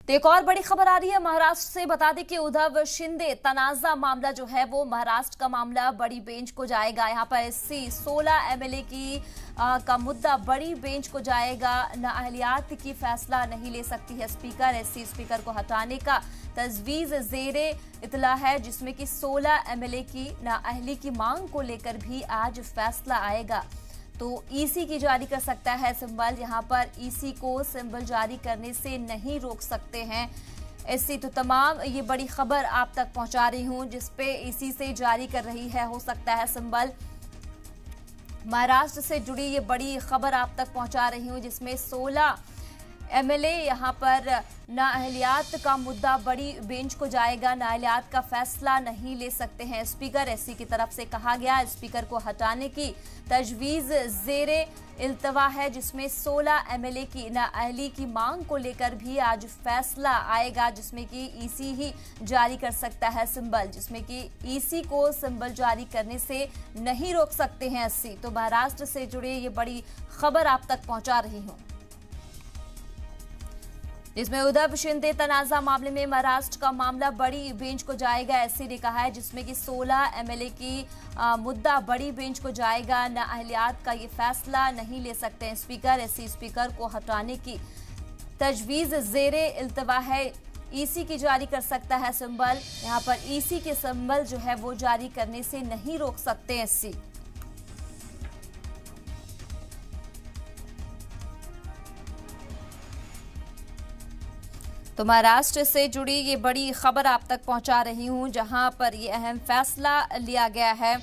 तो एक और बड़ी खबर आ रही है महाराष्ट्र से। बता दें कि उद्धव शिंदे तनाजा मामला जो है वो महाराष्ट्र का मामला बड़ी बेंच को जाएगा। यहाँ पर एससी 16 एमएलए का मुद्दा बड़ी बेंच को जाएगा। नाअहलियात की फैसला नहीं ले सकती है स्पीकर। एससी स्पीकर को हटाने का तजवीज जेरे इतला है, जिसमें कि 16 एमएलए की नाअहली की मांग को लेकर भी आज फैसला आएगा। तो ईसी की जारी कर सकता है सिंबल। यहाँ पर ईसी को सिंबल जारी करने से नहीं रोक सकते हैं एससी। तो तमाम ये बड़ी खबर आप तक पहुंचा रही हूं, जिसपे ईसी से जारी कर रही है हो सकता है सिंबल। महाराष्ट्र से जुड़ी ये बड़ी खबर आप तक पहुंचा रही हूं, जिसमें 16 एमएलए यहाँ पर नाअहलियात का मुद्दा बड़ी बेंच को जाएगा। नाअहलियात का फैसला नहीं ले सकते हैं स्पीकर। एससी की तरफ से कहा गया स्पीकर को हटाने की तजवीज जेरे इल्तवा है, जिसमें 16 एमएलए की नाअहली की मांग को लेकर भी आज फैसला आएगा, जिसमें कि ईसी ही जारी कर सकता है सिंबल, जिसमें कि ईसी को सिंबल जारी करने से नहीं रोक सकते हैं एससी। तो महाराष्ट्र से जुड़े ये बड़ी खबर आप तक पहुंचा रही हूं, जिसमें उद्धव शिंदे तनाजा मामले में महाराष्ट्र का मामला बड़ी बेंच को जाएगा। एससी ने कहा है, जिसमें कि 16 एमएलए की मुद्दा बड़ी बेंच को जाएगा। नाअहलियात का ये फैसला नहीं ले सकते हैं स्पीकर। एससी स्पीकर को हटाने की तजवीज जेरे इल्तवा है, ईसी की जारी कर सकता है सिंबल। यहाँ पर ईसी के सिंबल जो है वो जारी करने से नहीं रोक सकते एससी। तो महाराष्ट्र से जुड़ी ये बड़ी खबर आप तक पहुंचा रही हूं, जहां पर ये अहम फैसला लिया गया है।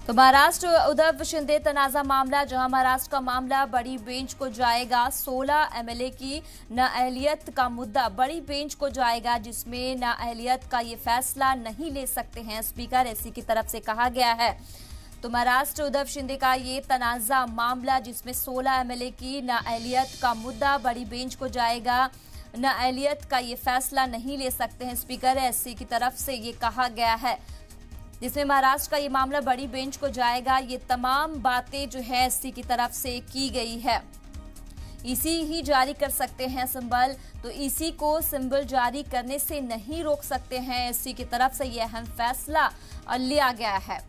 तो महाराष्ट्र उद्धव शिंदे तनाजा मामला, जहां महाराष्ट्र का मामला बड़ी बेंच को जाएगा। 16 एमएलए की नाअहलियत का मुद्दा बड़ी बेंच को जाएगा, जिसमें नाअहलियत का ये फैसला नहीं ले सकते हैं स्पीकर। एससी की तरफ से कहा गया है। तो महाराष्ट्र उद्धव शिंदे का ये तनाजा मामला, जिसमें 16 एमएलए की नाअहलियत का मुद्दा बड़ी बेंच को जाएगा। नाअहलियत का ये फैसला नहीं ले सकते हैं स्पीकर। एससी की तरफ से ये कहा गया है, जिसमें महाराष्ट्र का ये मामला बड़ी बेंच को जाएगा। ये तमाम बातें जो है एससी की तरफ से की गई है। ईसी ही जारी कर सकते हैं सिंबल। तो ईसी को सिंबल जारी करने से नहीं रोक सकते हैं एससी की तरफ से। यह अहम फैसला लिया गया है।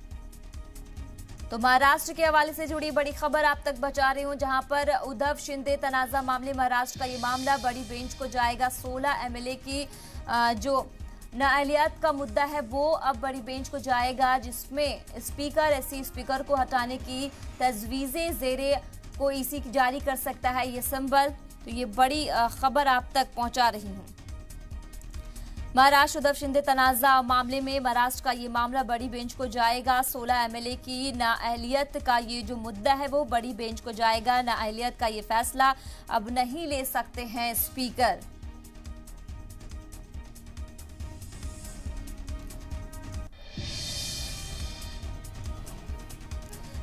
तो महाराष्ट्र के हवाले से जुड़ी बड़ी खबर आप तक बचा रही हूं, जहां पर उद्धव शिंदे तनाजा मामले महाराष्ट्र का ये मामला बड़ी बेंच को जाएगा। 16 एमएलए की जो नाअहलियत का मुद्दा है वो अब बड़ी बेंच को जाएगा, जिसमें स्पीकर एससी स्पीकर को हटाने की तजवीज़े जेरे को ईसी जारी कर सकता है ये सिंबल। तो ये बड़ी खबर आप तक पहुंचा रही हूं। महाराष्ट्र उद्धव शिंदे तनाजा मामले में महाराष्ट्र का ये मामला बड़ी बेंच को जाएगा। 16 एमएलए की नाअहलियत का ये जो मुद्दा है वो बड़ी बेंच को जाएगा। नाअहलियत का ये फैसला अब नहीं ले सकते हैं स्पीकर।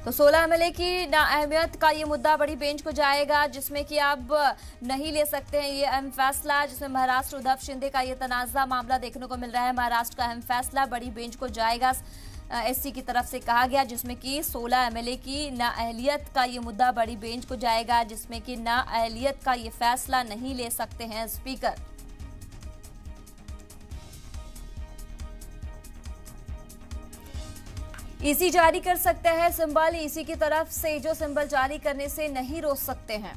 तो 16 एमएलए की नाअहमियत का ये मुद्दा बड़ी बेंच को जाएगा, जिसमें कि अब नहीं ले सकते हैं ये अहम फैसला, जिसमें महाराष्ट्र उद्धव शिंदे का ये तनाजा मामला देखने को मिल रहा है। महाराष्ट्र का अहम फैसला बड़ी बेंच को जाएगा एससी की तरफ से कहा गया, जिसमें कि 16 एमएलए की नाअहलियत का ये मुद्दा बड़ी बेंच को जाएगा, जिसमें कि नाअहलियत का ये फैसला नहीं ले सकते हैं स्पीकर। ईसी जारी कर सकता है सिंबल। ईसी की तरफ से जो सिंबल जारी करने से नहीं रोक सकते हैं।